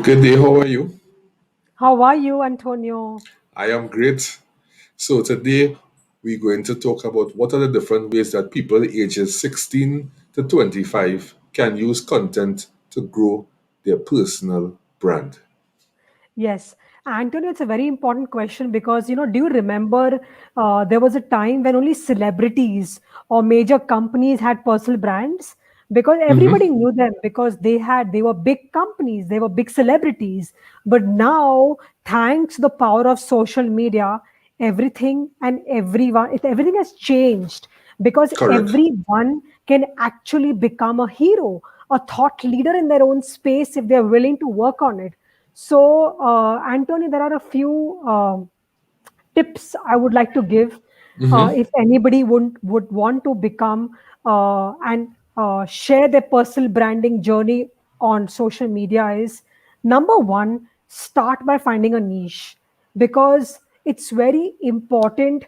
Good day, how are you? How are you, Antonio? I am great. So, today we're going to talk about what are the different ways that people ages 16 to 25 can use content to grow their personal brand. Yes, Antonio, it's a very important question because, do you remember there was a time when only celebrities or major companies had personal brands? Because everybody Mm-hmm. knew them because they were big companies, they were big celebrities. But now, thanks to the power of social media, everything has changed because Correct. everyone can actually become a hero, a thought leader in their own space if they're willing to work on it. So, Anthony, there are a few tips I would like to give Mm-hmm. if anybody would want to become and share their personal branding journey on social media. Is number one, start by finding a niche because it's very important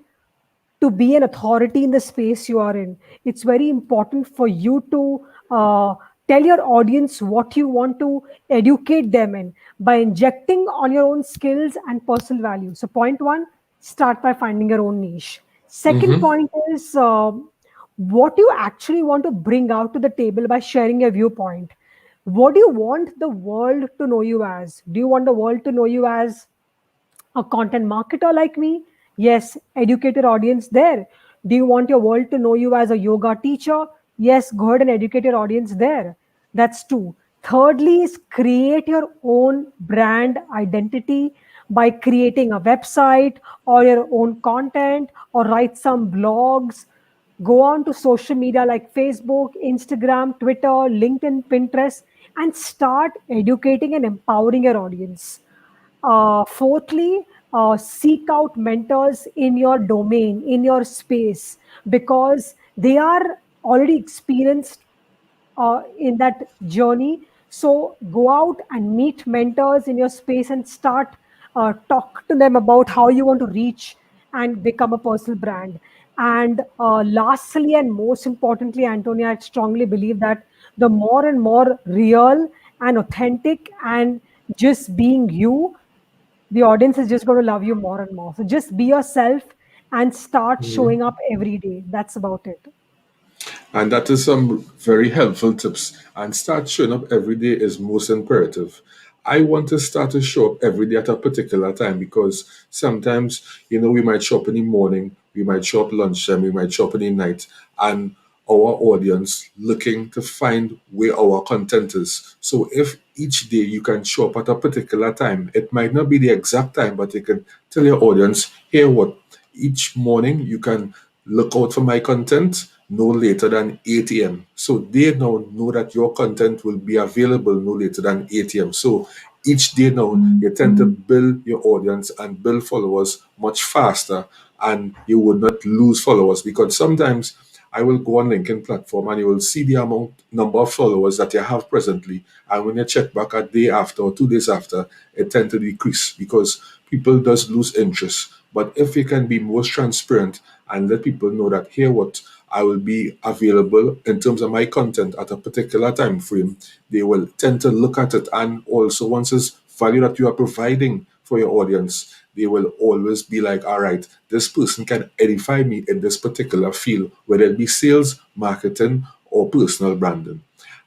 to be an authority in the space you are in. It's very important for you to tell your audience what you want to educate them in by injecting on your own skills and personal value. So, point one, start by finding your own niche. Second Mm-hmm. point is what you actually want to bring out to the table by sharing your viewpoint. What do you want the world to know you as? Do you want the world to know you as a content marketer like me? Yes, educated audience there. Do you want your world to know you as a yoga teacher? Yes, go ahead and educate your audience there. That's two. Thirdly, is create your own brand identity by creating a website or your own content or write some blogs. Go on to social media like Facebook, Instagram, Twitter, LinkedIn, Pinterest, and start educating and empowering your audience. Fourthly, seek out mentors in your domain, in your space, because they are already experienced in that journey. So go out and meet mentors in your space and start talk to them about how you want to reach and become a personal brand. And lastly, and most importantly, Antonia, I strongly believe that the more and more real and authentic and just being you, the audience is just going to love you more and more. So just be yourself and start showing up every day. That's about it. And that is some very helpful tips. And start showing up every day is most imperative. I want to start to show up every day at a particular time because sometimes, we might show up in the morning, we might show up lunchtime, we might show up in the night, and our audience looking to find where our content is. So if each day you can show up at a particular time, it might not be the exact time, but you can tell your audience, here what, each morning you can look out for my content no later than 8 a.m. So they now know that your content will be available no later than 8 a.m. So each day now you tend to build your audience and build followers much faster, and you would not lose followers because sometimes I will go on LinkedIn platform and you will see the number of followers that you have presently. And when you check back a day after or 2 days after, it tend to decrease because people does lose interest. But if you can be most transparent and let people know that here what I will be available in terms of my content at a particular time frame, they will tend to look at it. And also once it's value that you are providing for your audience, they will always be like, all right, this person can edify me in this particular field, whether it be sales, marketing, or personal branding.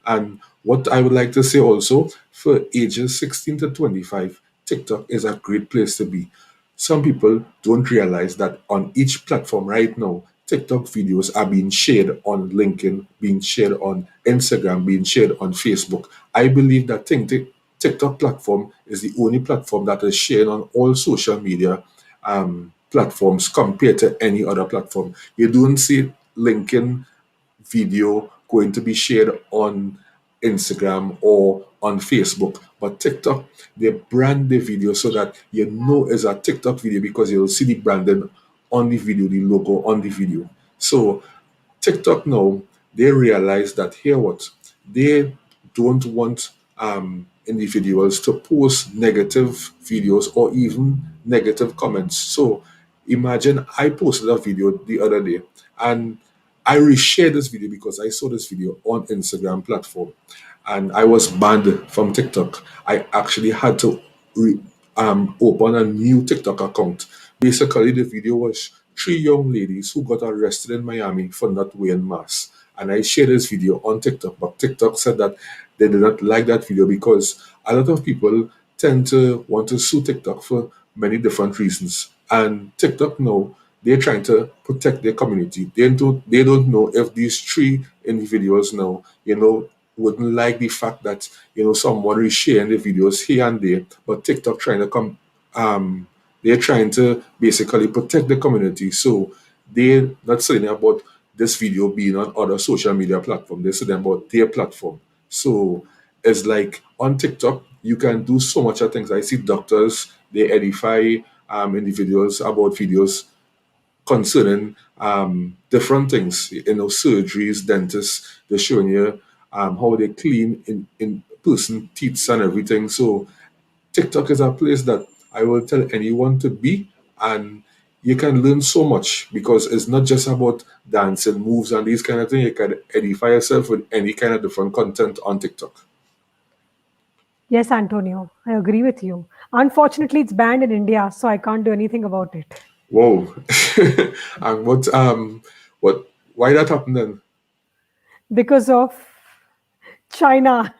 And what I would like to say also for ages 16 to 25, TikTok is a great place to be. Some people don't realize that on each platform right now, TikTok videos are being shared on LinkedIn, being shared on Instagram, being shared on Facebook. I believe that TikTok platform is the only platform that is shared on all social media platforms compared to any other platform. You don't see LinkedIn video going to be shared on Instagram or on Facebook. But TikTok, they brand the video so that you know it's a TikTok video because you'll see the branding on the video, the logo on the video. So TikTok now, they realize that here what they don't want individuals to post negative videos or even negative comments. So imagine I posted a video the other day and I reshared this video because I saw this video on Instagram platform. and I was banned from TikTok. I actually had to open a new TikTok account. Basically, the video was three young ladies who got arrested in Miami for not wearing masks. And I shared this video on TikTok, but TikTok said that they did not like that video because a lot of people tend to want to sue TikTok for many different reasons. And TikTok now, they're trying to protect their community. They don't know if these three individuals now, wouldn't like the fact that, someone is sharing the videos here and there, but TikTok trying to come they're trying to basically protect the community. So they're not saying about this video being on other social media platform. They're saying about their platform. So it's like on TikTok, you can do so much of things. I see doctors, they edify individuals about videos concerning different things, surgeries, dentists, they're showing you how they clean in person teeth and everything. So TikTok is a place that I will tell anyone to be, and you can learn so much because it's not just about dance and moves and these kind of things. You can edify yourself with any kind of different content on TikTok. Yes, Antonio, I agree with you. Unfortunately, it's banned in India, so I can't do anything about it Whoa! And what? Why that happened then? because of China.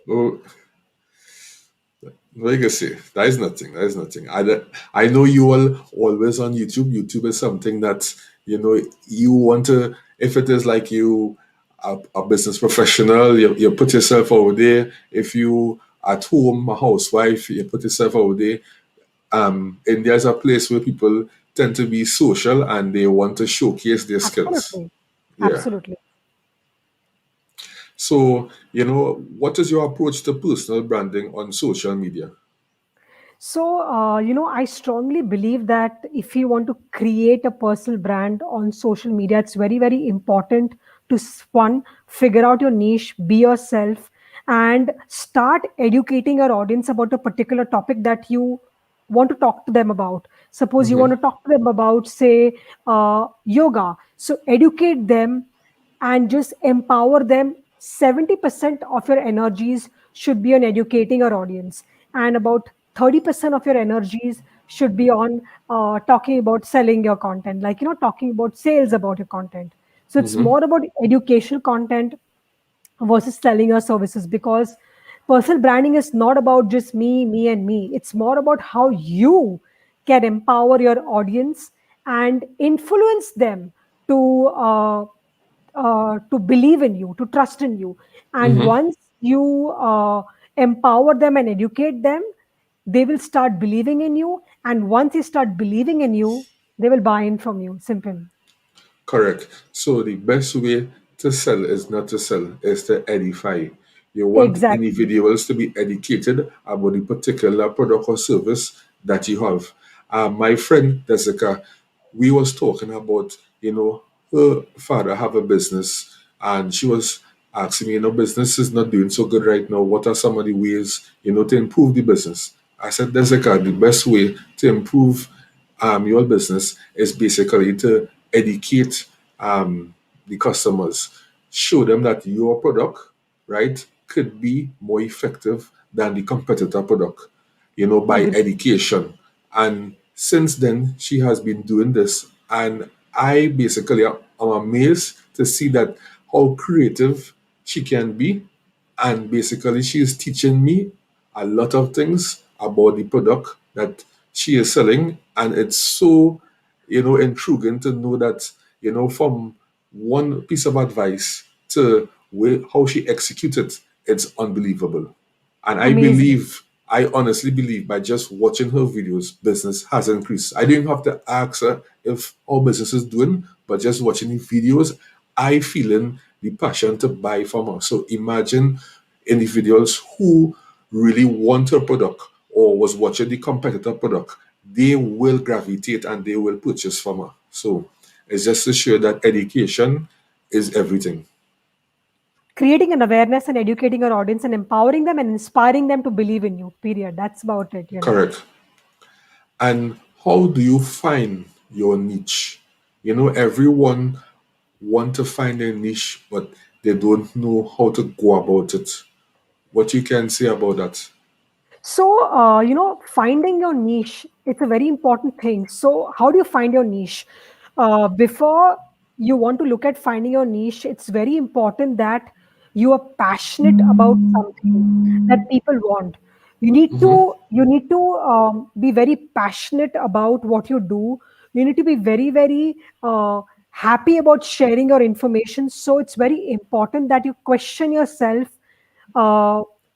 Oh, like I say, that is nothing. That is nothing. I know you all always on YouTube. YouTube is something that you want to. If it is like you a business professional, you put yourself over there. If you at home a housewife, you put yourself over there. India is a place where people tend to be social and they want to showcase their skills. Absolutely. Yeah. Absolutely. So what is your approach to personal branding on social media? So, I strongly believe that if you want to create a personal brand on social media, it's very, very important to one, figure out your niche, be yourself, and start educating your audience about a particular topic that you want to talk to them about. Suppose you want to talk to them about, say, yoga. So, educate them and just empower them. 70% of your energies should be on educating your audience, and about 30% of your energies should be on talking about selling your content, like talking about sales about your content. So it's Hmm. more about educational content versus selling your services, because personal branding is not about just me and me. It's more about how you can empower your audience and influence them to to believe in you, to trust in you. And Hmm. once you empower them and educate them, they will start believing in you. And once they start believing in you, they will buy in from you. Simple. Correct. So the best way to sell is not to sell, is to edify. You want Exactly. individuals to be educated about the particular product or service that you have. My friend Jessica, we was talking about, her father have a business, and she was asking me, business is not doing so good right now. What are some of the ways, to improve the business? I said, Jessica, the best way to improve your business is basically to educate the customers, show them that your product, right, could be more effective than the competitor product, by Agree. education. And since then, she has been doing this, and I basically am amazed to see that how creative she can be, and basically she is teaching me a lot of things about the product that she is selling, and it's so intriguing to know that from one piece of advice to how she executed, it's unbelievable. And Amazing. I honestly believe by just watching her videos, business has increased. I didn't have to ask her if our business is doing, but just watching the videos, I feeling the passion to buy from her. So imagine individuals who really want her product or was watching the competitor product, they will gravitate and they will purchase from her. So it's just to show that education is everything. Creating an awareness and educating your audience and empowering them and inspiring them to believe in you. Period. That's about it. Correct. And how do you find your niche? Everyone want to find their niche, but they don't know how to go about it. What you can say about that? So, finding your niche, it's a very important thing. So, how do you find your niche? Before you want to look at finding your niche, it's very important that you are passionate about something that people want. You need to be very passionate about what you do. You need to be very, very happy about sharing your information. So, it's very important that you question yourself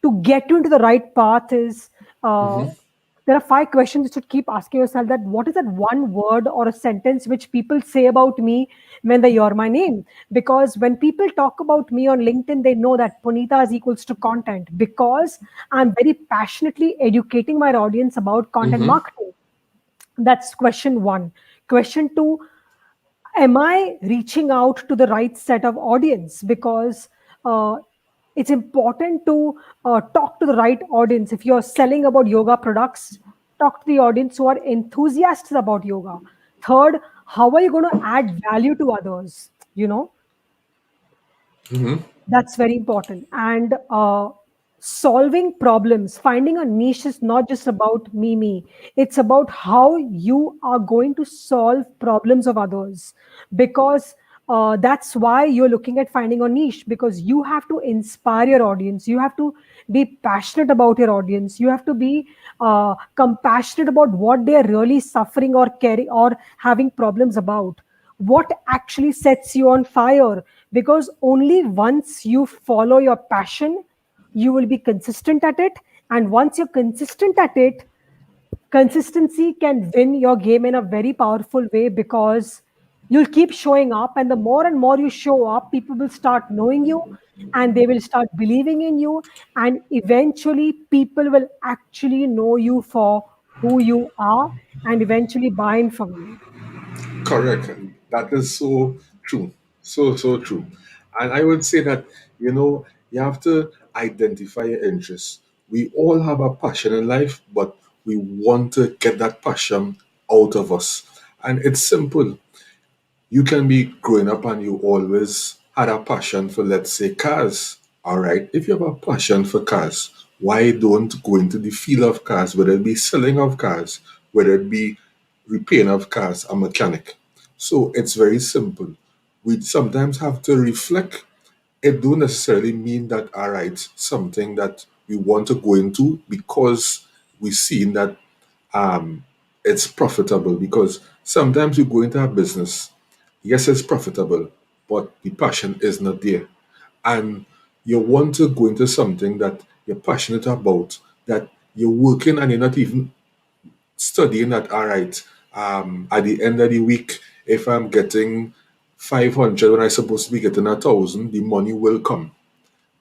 to get you into the right path is there are five questions you should keep asking yourself, that what is that one word or a sentence which people say about me when they hear my name. Because when people talk about me on LinkedIn, they know that Punita is equals to content, because I'm very passionately educating my audience about content Mm-hmm. marketing. That's question one. Question two, am I reaching out to the right set of audience? Because it's important to talk to the right audience. If you're selling about yoga products, talk to the audience who are enthusiasts about yoga. Third, how are you going to add value to others? Mm-hmm. That's very important. And solving problems, finding a niche is not just about me. It's about how you are going to solve problems of others. Because that's why you're looking at finding a niche, because you have to inspire your audience. You have to be passionate about your audience. You have to be compassionate about what they're really suffering or caring or having problems about. What actually sets you on fire? Because only once you follow your passion, you will be consistent at it. And once you're consistent at it, consistency can win your game in a very powerful way, because you'll keep showing up, and the more and more you show up, people will start knowing you, and they will start believing in you, and eventually people will actually know you for who you are, and eventually buy in from you. Correct. That is so true. So, so true. And I would say that, you have to identify your interests. We all have a passion in life, but we want to get that passion out of us. And it's simple. You can be growing up and you always had a passion for, let's say, cars. All right. If you have a passion for cars, why don't go into the field of cars, whether it be selling of cars, whether it be repairing of cars, a mechanic? So it's very simple. We sometimes have to reflect. It don't necessarily mean that, all right, something that we want to go into because we seen that um, it's profitable, because sometimes you go into a business, yes, it's profitable, but the passion is not there. And you want to go into something that you're passionate about, that you're working and you're not even studying that, all right, at the end of the week, if I'm getting 500 when I'm supposed to be getting 1,000, the money will come.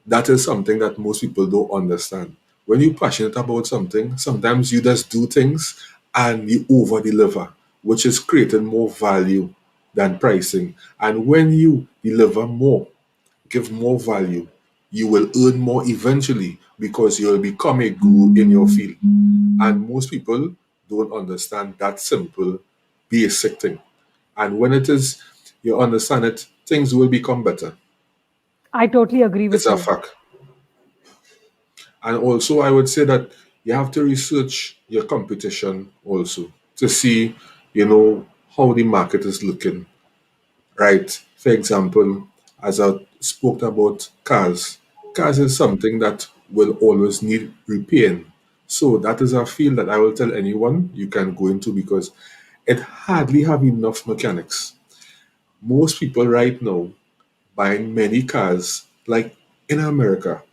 That is something that most people don't understand. When you're passionate about something, sometimes you just do things and you over deliver, which is creating more value than pricing. And when you deliver more, give more value, you will earn more eventually, because you'll become a guru in your field. And most people don't understand that simple, basic thing. And when it is, you understand it, things will become better. I totally agree It's with a you. fact. And also, I would say that you have to research your competition also to see, how the market is looking, right? For example, as I spoke about cars, cars is something that will always need repairing. So that is a field that I will tell anyone you can go into, because it hardly have enough mechanics. Most people right now buying many cars, like in America,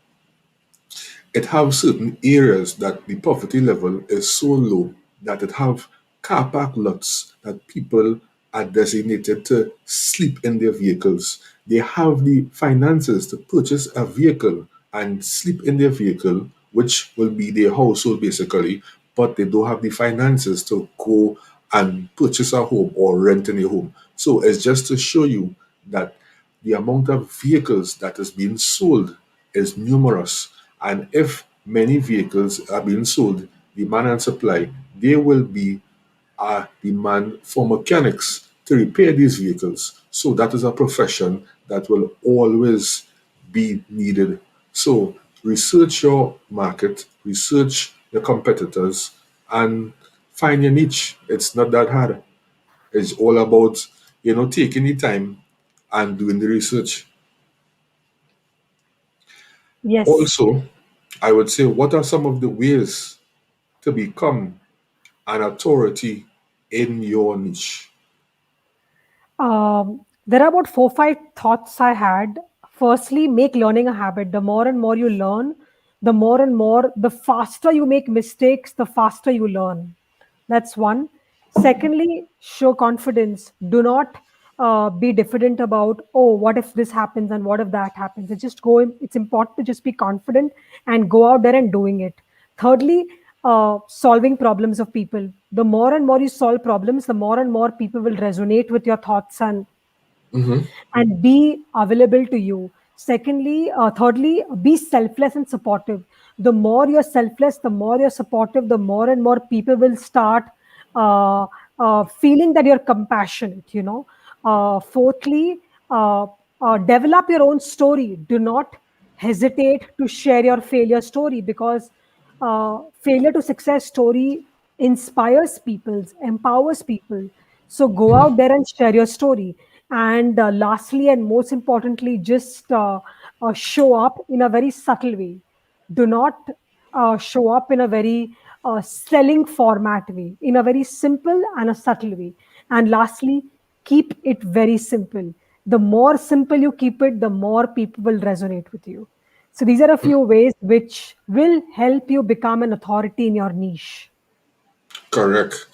it have certain areas that the poverty level is so low that it have car park lots that people are designated to sleep in their vehicles. They have the finances to purchase a vehicle and sleep in their vehicle, which will be their household basically, but they don't have the finances to go and purchase a home or rent in a home. So it's just to show you that the amount of vehicles that is being sold is numerous. And if many vehicles are being sold, demand and supply, there will be a demand for mechanics to repair these vehicles. So that is a profession that will always be needed. So research your market, research your competitors, and find your niche. It's not that hard. It's all about, taking the time and doing the research. Yes. Also, I would say, what are some of the ways to become an authority in your niche? There are about 4, 5 thoughts I had. Firstly, make learning a habit. The more and more you learn, the more and more, the faster you make mistakes, the faster you learn. That's one. Secondly, show confidence. Do not be diffident about, oh, what if this happens and what if that happens. It's important to just be confident and go out there and doing it. Thirdly, solving problems of people. The more and more you solve problems, the more and more people will resonate with your thoughts Hmm. and be available to you. Secondly, thirdly, be selfless and supportive. The more you're selfless, the more you're supportive, the more and more people will start uh, feeling that you're compassionate. Fourthly, uh, develop your own story. Do not hesitate to share your failure story, because failure to success story inspires people, empowers people. So go out there and share your story. And lastly, and most importantly, just show up in a very subtle way. Do not show up in a very selling format way, in a very simple and a subtle way. And lastly, keep it very simple. The more simple you keep it, the more people will resonate with you. So these are a few ways which will help you become an authority in your niche. Correct.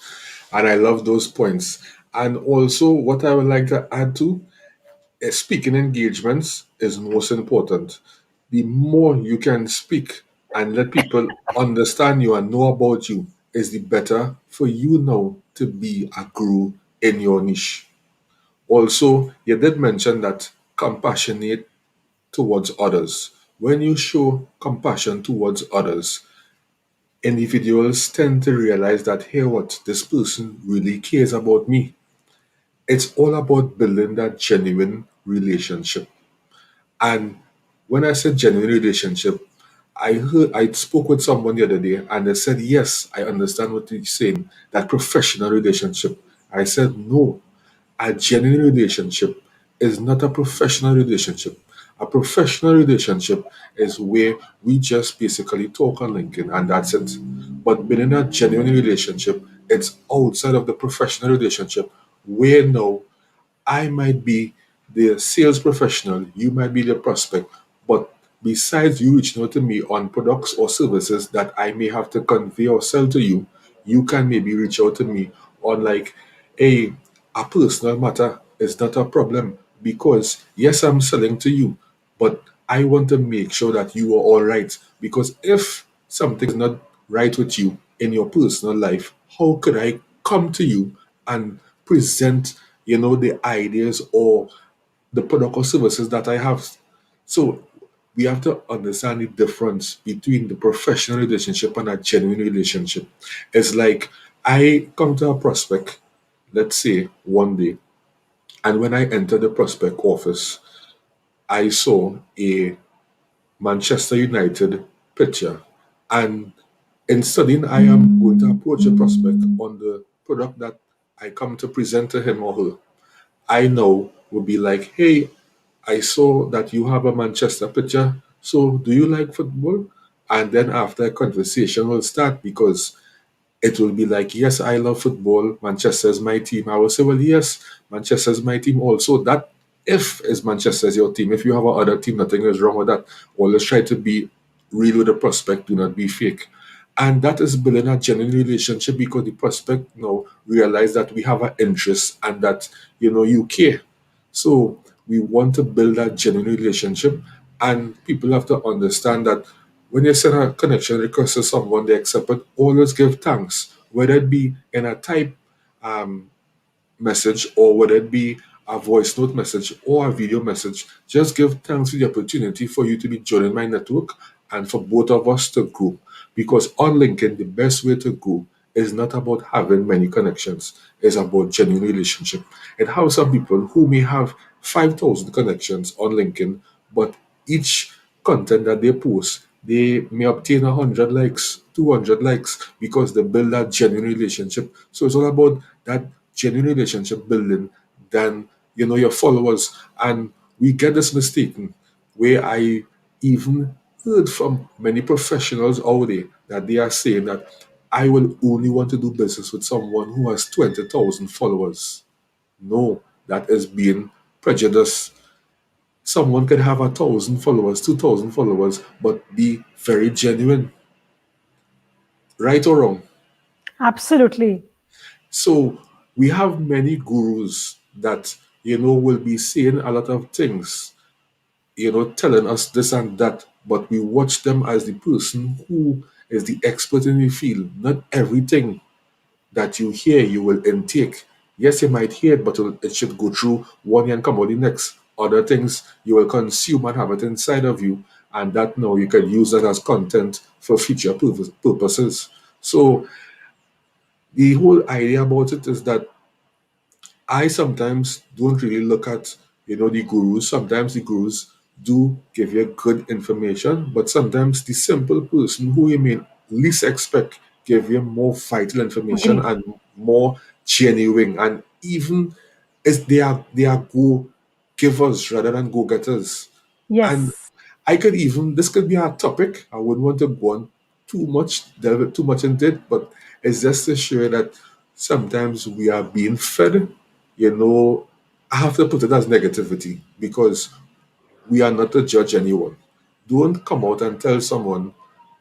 And I love those points. And also, what I would like to add to speaking engagements is most important. The more you can speak and let people understand you and know about you, is the better for you now to be a guru in your niche. Also, you did mention that compassionate towards others. When you show compassion towards others, individuals tend to realize that, hey, what, this person really cares about me. It's all about building that genuine relationship. And when I said genuine relationship, I spoke with someone the other day and they said, yes, I understand what you're saying, that professional relationship. I said, no, a genuine relationship is not a professional relationship. A professional relationship is where we just basically talk on LinkedIn and that's it. But within a genuine relationship, it's outside of the professional relationship where now I might be the sales professional, you might be the prospect, but besides you reaching out to me on products or services that I may have to convey or sell to you, you can maybe reach out to me on like a personal matter is not a problem because yes, I'm selling to you, but I want to make sure that you are all right. Because if something is not right with you in your personal life, how could I come to you and present, the ideas or the product or services that I have? So we have to understand the difference between the professional relationship and a genuine relationship. It's like I come to a prospect, let's say one day, and when I enter the prospect office, I saw a Manchester United picture. And in studying, I am going to approach a prospect on the product that I come to present to him or her. I know will be like, hey, I saw that you have a Manchester picture. So do you like football? And then after a conversation will start because it will be like, yes, I love football. Manchester is my team. I will say, well, yes, Manchester is my team also. That if is Manchester is your team. If you have another team, nothing is wrong with that. Always try to be real with the prospect. Do not be fake. And that is building a genuine relationship because the prospect now realize that we have an interest and that, you care. So we want to build that genuine relationship, and people have to understand that when you send a connection request to someone, they accept it. Always give thanks, whether it be in a type um, message or whether it be a voice note message or a video message. Just give thanks for the opportunity for you to be joining my network and for both of us to grow. Because on LinkedIn, the best way to grow is not about having many connections, it's about genuine relationship. And how some people who may have 5,000 connections on LinkedIn, but each content that they post, they may obtain 100 likes, 200 likes, because they build that genuine relationship. So it's all about that genuine relationship building than, your followers. And we get this mistaken, where I even heard from many professionals out there that they are saying that I will only want to do business with someone who has 20,000 followers. No, that is being prejudiced. Someone can have 1,000 followers, 2,000 followers, but be very genuine, right or wrong. Absolutely. So we have many gurus that, will be saying a lot of things, telling us this and that, but we watch them as the person who is the expert in the field. Not everything that you hear you will intake. Yes, you might hear it, but it should go through one ear and come out the next. Other things you will consume and have it inside of you, and that now you can use that as content for future purposes. So the whole idea about it is that I sometimes don't really look at, the gurus. Sometimes the gurus do give you good information, but sometimes the simple person who you may least expect give you more vital information Agreed. and more genuine. And even as they are go givers rather than go getters. And Yes. this could be our topic. I wouldn't want to go on delve too much into it, but it's just to show that sometimes we are being fed, you know, I have to put it as negativity because we are not to judge anyone. Don't come out and tell someone,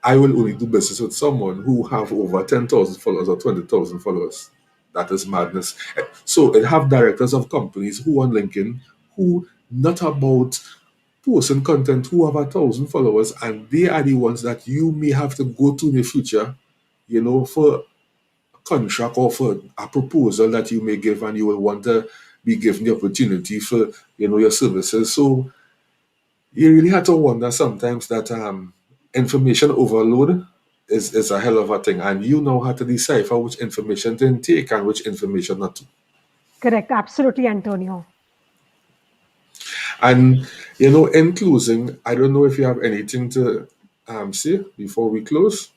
I will only do business with someone who have over 10,000 followers or 20,000 followers. That is madness. So it have directors of companies who on LinkedIn who not about posting content who have 1,000 followers, and they are the ones that you may have to go to in the future, for a contract or for a proposal that you may give, and you will want to be given the opportunity for your services. So you really have to wonder sometimes that information overload is a hell of a thing, and you know how to decipher which information to intake and which information not to. Correct. Absolutely, Antonio. And in closing, I don't know if you have anything to say before we close.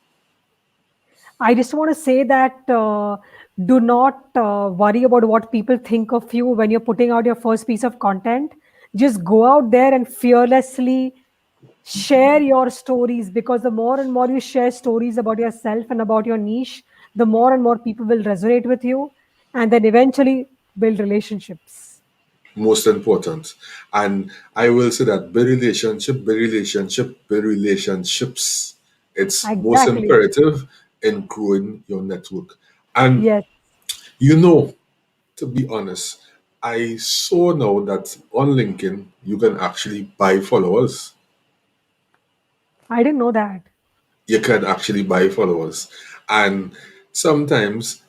I just want to say that do not worry about what people think of you when you're putting out your first piece of content. Just go out there and fearlessly share your stories, because the more and more you share stories about yourself and about your niche, the more and more people will resonate with you and then eventually build relationships. Most important. And I will say that build relationships. It's most Exactly. imperative in growing your network. And Yes. you know, to be honest, I saw now that on LinkedIn you can actually buy followers. I didn't know that. You can actually buy followers. And sometimes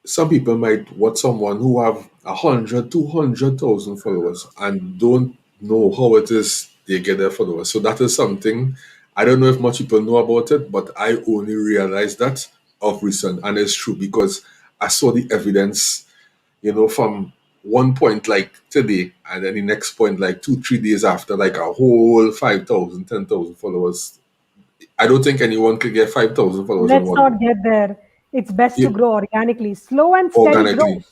some people might watch someone who have 100, 200,000 followers and don't know how it is they get their followers. So that is something I don't know if much people know about it, but I only realized that of recent, and it's true because I saw the evidence, from one point like today, and then the next point like 2, 3 days after, like a whole 5,000, 10,000 followers. I don't think anyone could get 5,000 followers in Let's one not get there. It's best to yeah, grow organically, slow and steady growth. organically.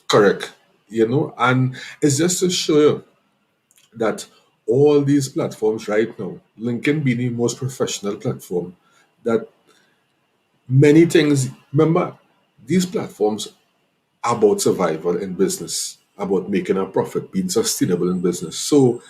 Correct. And it's just to show you that all these platforms right now, LinkedIn being the most professional platform, that many things, remember, these platforms are about survival in business, about making a profit, being sustainable in business. So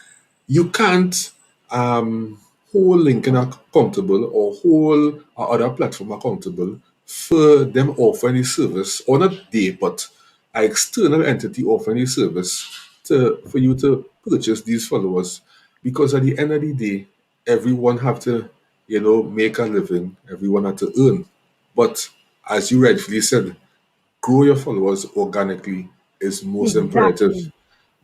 you can't hold LinkedIn accountable or hold a other platform accountable for them offering a service, or not they, but an external entity offering a service for you to purchase these followers. Because at the end of the day, everyone have to, make a living, everyone have to earn. But as you rightfully said, grow your followers organically is most imperative Exactly.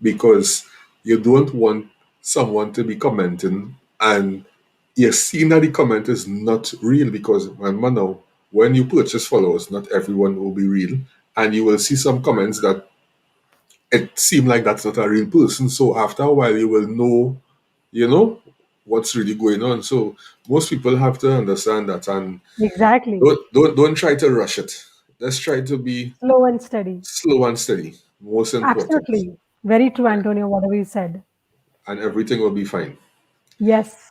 because you don't want someone to be commenting and you're seeing that the comment is not real because remember now, when you purchase followers, not everyone will be real. And you will see some comments that it seem like that's not a real person. So after a while you will know you know what's really going on. So most people have to understand that, and Exactly. don't try to rush it. Let's try to be Slow and steady. slow and steady. Most important, Absolutely. Very true, Antonio, whatever you said. and everything will be fine. Yes.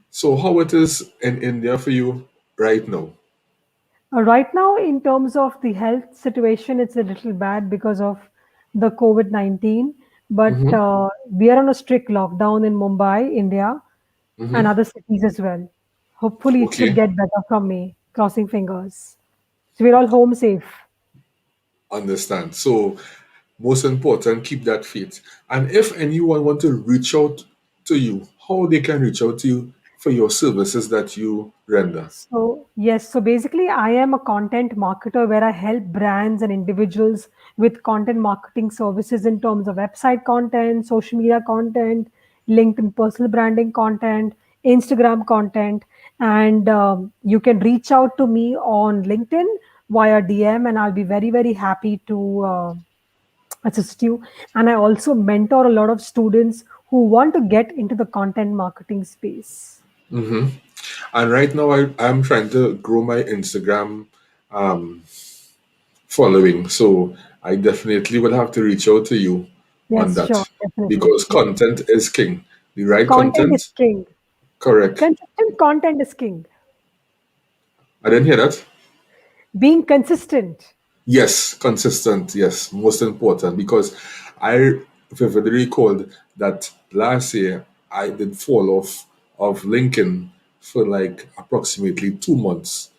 So how it is in India for you right now? Right now, in terms of the health situation, it's a little bad because of the COVID 19. But Mm-hmm. we are on a strict lockdown in Mumbai, India, and Mm-hmm. other cities as well. Hopefully, it should Okay, get better from May, crossing fingers. So we're all home safe. understand. So most important, keep that faith. And if anyone want to reach out to you, how they can reach out to you for your services that you render? So, yes, so basically, I am a content marketer where I help brands and individuals with content marketing services in terms of website content, social media content, LinkedIn personal branding content, Instagram content. And you can reach out to me on LinkedIn via DM, and I'll be very, very happy to assist you. And I also mentor a lot of students who want to get into the content marketing space. Mm-hmm. And right now, I'm trying to grow my Instagram um, following. So I definitely will have to reach out to you on Yes, sure, that definitely. because content is king. The right Content is content, king. correct. Consistent content is king. I didn't hear that. Being consistent. Yes, consistent. Yes, most important because I vividly recalled that last year I did fall off of LinkedIn for like approximately 2 months,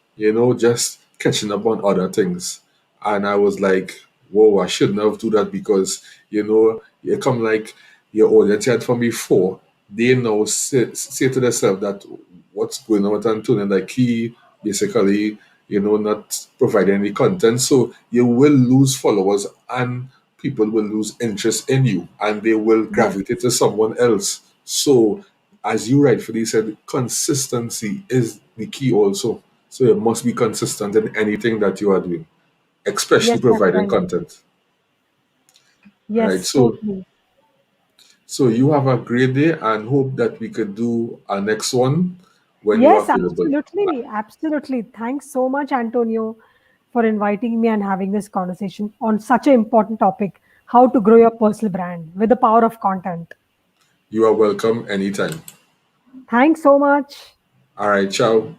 just catching up on other things. And I was like, whoa, I shouldn't have do that because, you come like your audience you had from before, they now say to themselves that what's going on with Antonio, like he basically not providing any content. So you will lose followers and people will lose interest in you and they will Yes, gravitate to someone else. So, as you rightfully said, consistency is the key also. So, you must be consistent in anything that you are doing, especially yes, my providing friend. content. All right. Yes, So, totally. so you have a great day and hope that we could do our next one when you are Yes, available. absolutely. Absolutely. Thanks so much, Antonio, for inviting me and having this conversation on such an important topic, how to grow your personal brand with the power of content. You are welcome anytime. Thanks so much. All right. Ciao.